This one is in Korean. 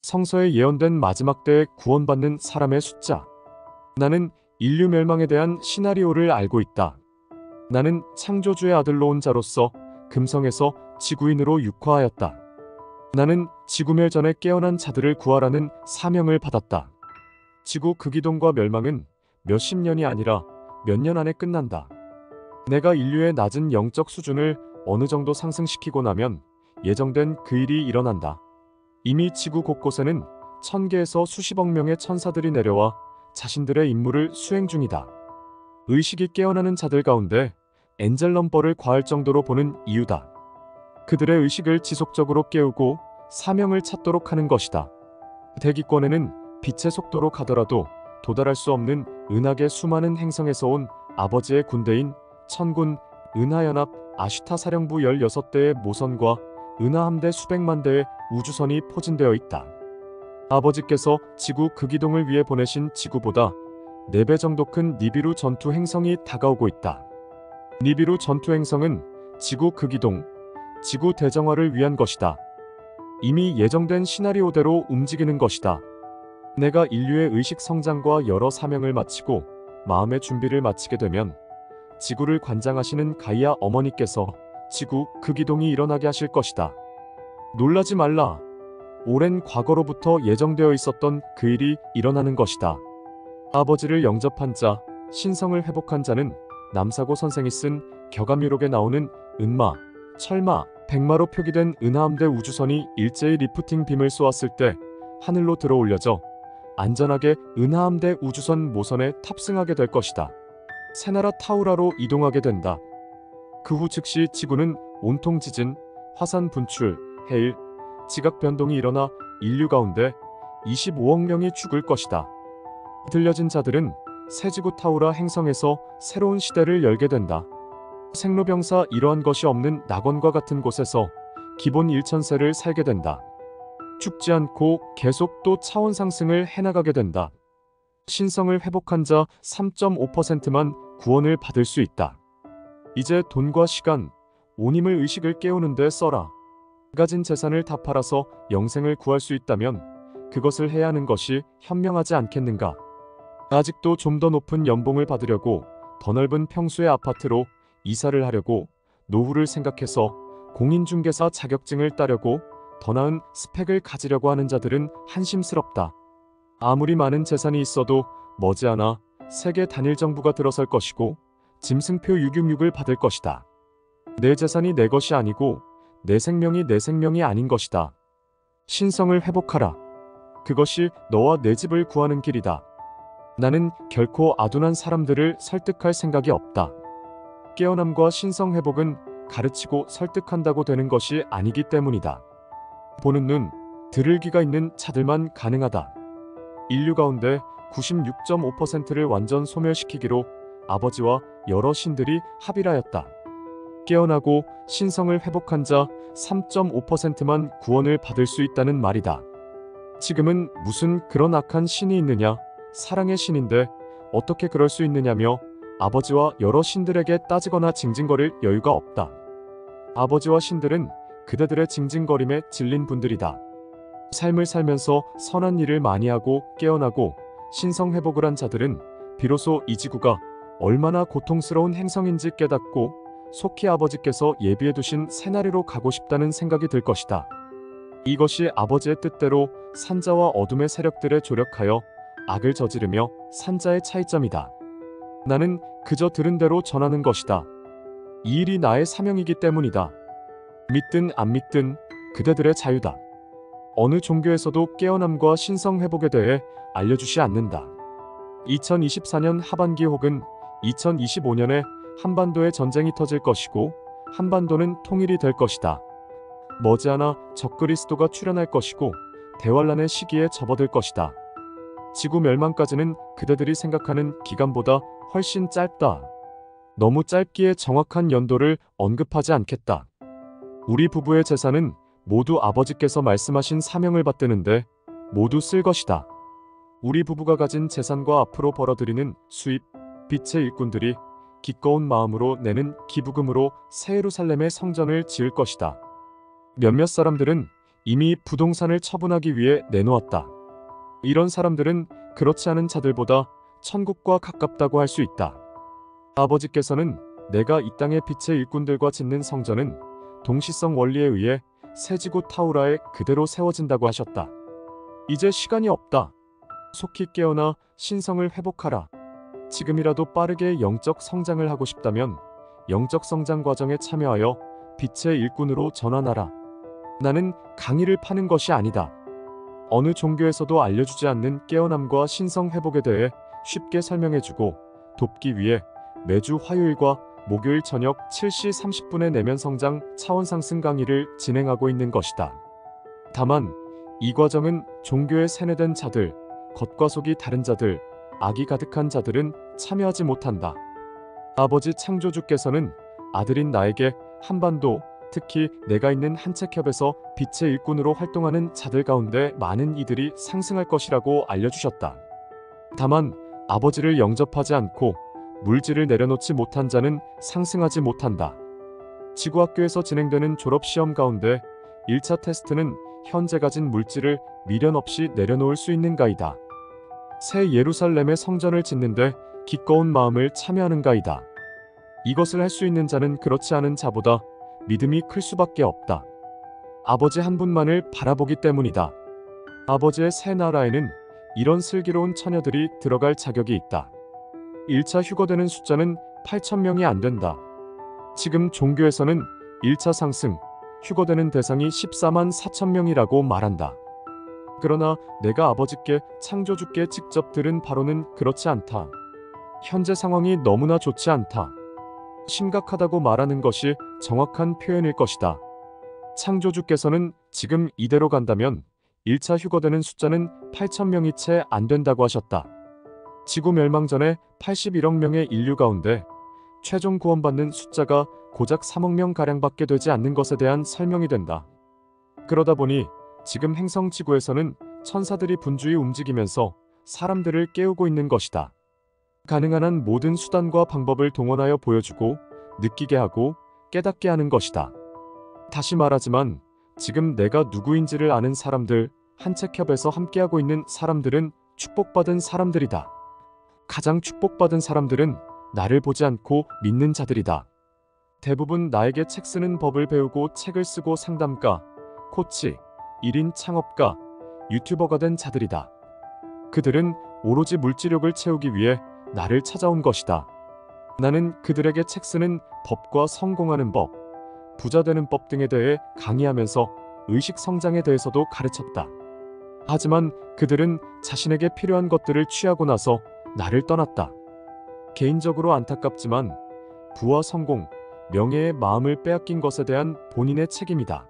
성서에 예언된 마지막 때에 구원받는 사람의 숫자. 나는 인류 멸망에 대한 시나리오를 알고 있다. 나는 창조주의 아들로 온 자로서 금성에서 지구인으로 육화하였다. 나는 지구멸 전에 깨어난 자들을 구하라는 사명을 받았다. 지구 극이동과 멸망은 몇십 년이 아니라 몇 년 안에 끝난다. 내가 인류의 낮은 영적 수준을 어느 정도 상승시키고 나면 예정된 그 일이 일어난다. 이미 지구 곳곳에는 1000개에서 수십억 명의 천사들이 내려와 자신들의 임무를 수행 중이다. 의식이 깨어나는 자들 가운데 엔젤 넘버를 과할 정도로 보는 이유다. 그들의 의식을 지속적으로 깨우고 사명을 찾도록 하는 것이다. 대기권에는 빛의 속도로 가더라도 도달할 수 없는 은하계 수많은 행성에서 온 아버지의 군대인 천군, 은하연합, 아슈타 사령부 16대의 모선과 은하함대 수백만 대의 우주선이 포진되어 있다. 아버지께서 지구 극이동을 위해 보내신 지구보다 4배 정도 큰 니비루 전투 행성이 다가오고 있다. 니비루 전투 행성은 지구 극이동, 지구 대정화를 위한 것이다. 이미 예정된 시나리오대로 움직이는 것이다. 내가 인류의 의식 성장과 여러 사명을 마치고 마음의 준비를 마치게 되면 지구를 관장하시는 가이아 어머니께서 지구 극이동이 일어나게 하실 것이다. 놀라지 말라. 오랜 과거로부터 예정되어 있었던 그 일이 일어나는 것이다. 아버지를 영접한 자, 신성을 회복한 자는 남사고 선생이 쓴 격암유록에 나오는 은마, 철마, 백마로 표기된 은하함대 우주선이 일제히 리프팅 빔을 쏘았을 때 하늘로 들어올려져 안전하게 은하함대 우주선 모선에 탑승하게 될 것이다. 새나라 타우라로 이동하게 된다. 그 후 즉시 지구는 온통 지진, 화산 분출, 해일, 지각 변동이 일어나 인류 가운데 25억 명이 죽을 것이다. 들려진 자들은 새지구 타우라 행성에서 새로운 시대를 열게 된다. 생로병사 이러한 것이 없는 낙원과 같은 곳에서 기본 1000세를 살게 된다. 죽지 않고 계속 또 차원 상승을 해나가게 된다. 신성을 회복한 자 3.5%만 구원을 받을 수 있다. 이제 돈과 시간, 온 힘을 의식을 깨우는 데 써라. 가진 재산을 다 팔아서 영생을 구할 수 있다면 그것을 해야 하는 것이 현명하지 않겠는가? 아직도 좀 더 높은 연봉을 받으려고 더 넓은 평수의 아파트로 이사를 하려고 노후를 생각해서 공인중개사 자격증을 따려고 더 나은 스펙을 가지려고 하는 자들은 한심스럽다. 아무리 많은 재산이 있어도 머지않아 세계 단일 정부가 들어설 것이고 짐승표 666을 받을 것이다. 내 재산이 내 것이 아니고 내 생명이 내 생명이 아닌 것이다. 신성을 회복하라. 그것이 너와 내 집을 구하는 길이다. 나는 결코 아둔한 사람들을 설득할 생각이 없다. 깨어남과 신성 회복은 가르치고 설득한다고 되는 것이 아니기 때문이다. 보는 눈, 들을 귀가 있는 자들만 가능하다. 인류 가운데 96.5%를 완전 소멸시키기로 아버지와 여러 신들이 합의하였다. 깨어나고 신성을 회복한 자 3.5%만 구원을 받을 수 있다는 말이다. 지금은 무슨 그런 악한 신이 있느냐? 사랑의 신인데 어떻게 그럴 수 있느냐며 아버지와 여러 신들에게 따지거나 징징거릴 여유가 없다. 아버지와 신들은 그대들의 징징거림에 질린 분들이다. 삶을 살면서 선한 일을 많이 하고 깨어나고 신성 회복을 한 자들은 비로소 이 지구가 얼마나 고통스러운 행성인지 깨닫고 속히 아버지께서 예비해 두신 새나리로 가고 싶다는 생각이 들 것이다. 이것이 아버지의 뜻대로 산자와 어둠의 세력들에 조력하여 악을 저지르며 산자의 차이점이다. 나는 그저 들은 대로 전하는 것이다. 이 일이 나의 사명이기 때문이다. 믿든 안 믿든 그대들의 자유다. 어느 종교에서도 깨어남과 신성 회복에 대해 알려주지 않는다. 2024년 하반기 혹은 2025년에 한반도에 전쟁이 터질 것이고 한반도는 통일이 될 것이다. 머지않아 적그리스도가 출현할 것이고 대환란의 시기에 접어들 것이다. 지구 멸망까지는 그대들이 생각하는 기간보다 훨씬 짧다. 너무 짧기에 정확한 연도를 언급하지 않겠다. 우리 부부의 재산은 모두 아버지께서 말씀하신 사명을 받드는데 모두 쓸 것이다. 우리 부부가 가진 재산과 앞으로 벌어들이는 수입, 빛의 일꾼들이 기꺼운 마음으로 내는 기부금으로 새 예루살렘의 성전을 지을 것이다. 몇몇 사람들은 이미 부동산을 처분하기 위해 내놓았다. 이런 사람들은 그렇지 않은 자들보다 천국과 가깝다고 할 수 있다. 아버지께서는 내가 이 땅의 빛의 일꾼들과 짓는 성전은 동시성 원리에 의해 새 지구 타우라에 그대로 세워진다고 하셨다. 이제 시간이 없다. 속히 깨어나 신성을 회복하라. 지금이라도 빠르게 영적 성장을 하고 싶다면 영적 성장 과정에 참여하여 빛의 일꾼으로 전환하라. 나는 강의를 파는 것이 아니다. 어느 종교에서도 알려주지 않는 깨어남과 신성 회복에 대해 쉽게 설명해주고 돕기 위해 매주 화요일과 목요일 저녁 7시 30분에 내면 성장 차원 상승 강의를 진행하고 있는 것이다. 다만 이 과정은 종교에 세뇌된 자들, 겉과 속이 다른 자들, 악이 가득한 자들은 참여하지 못한다. 아버지 창조주께서는 아들인 나에게 한반도, 특히 내가 있는 한책협에서 빛의 일꾼으로 활동하는 자들 가운데 많은 이들이 상승할 것이라고 알려주셨다. 다만 아버지를 영접하지 않고 물질을 내려놓지 못한 자는 상승하지 못한다. 지구학교에서 진행되는 졸업시험 가운데 1차 테스트는 현재 가진 물질을 미련 없이 내려놓을 수 있는가이다. 새 예루살렘의 성전을 짓는데 기꺼운 마음을 참여하는가이다. 이것을 할 수 있는 자는 그렇지 않은 자보다 믿음이 클 수밖에 없다. 아버지 한 분만을 바라보기 때문이다. 아버지의 새 나라에는 이런 슬기로운 처녀들이 들어갈 자격이 있다. 1차 휴거되는 숫자는 8,000명이 안 된다. 지금 종교에서는 1차 상승, 휴거되는 대상이 14만 4,000명이라고 말한다. 그러나 내가 아버지께 창조주께 직접 들은 바로는 그렇지 않다. 현재 상황이 너무나 좋지 않다. 심각하다고 말하는 것이 정확한 표현일 것이다. 창조주께서는 지금 이대로 간다면 1차 휴거되는 숫자는 8,000명이 채 안 된다고 하셨다. 지구 멸망 전에 81억 명의 인류 가운데 최종 구원받는 숫자가 고작 3억 명가량밖에 되지 않는 것에 대한 설명이 된다. 그러다 보니 지금 행성 지구에서는 천사들이 분주히 움직이면서 사람들을 깨우고 있는 것이다. 가능한 한 모든 수단과 방법을 동원하여 보여주고 느끼게 하고 깨닫게 하는 것이다. 다시 말하지만 지금 내가 누구인지를 아는 사람들, 한책협에서 함께하고 있는 사람들은 축복받은 사람들이다. 가장 축복받은 사람들은 나를 보지 않고 믿는 자들이다. 대부분 나에게 책 쓰는 법을 배우고 책을 쓰고 상담가, 코치, 1인 창업가, 유튜버가 된 자들이다. 그들은 오로지 물질욕을 채우기 위해 나를 찾아온 것이다. 나는 그들에게 책 쓰는 법과 성공하는 법, 부자 되는 법 등에 대해 강의하면서 의식 성장에 대해서도 가르쳤다. 하지만 그들은 자신에게 필요한 것들을 취하고 나서 나를 떠났다. 개인적으로 안타깝지만 부와 성공, 명예의 마음을 빼앗긴 것에 대한 본인의 책임이다.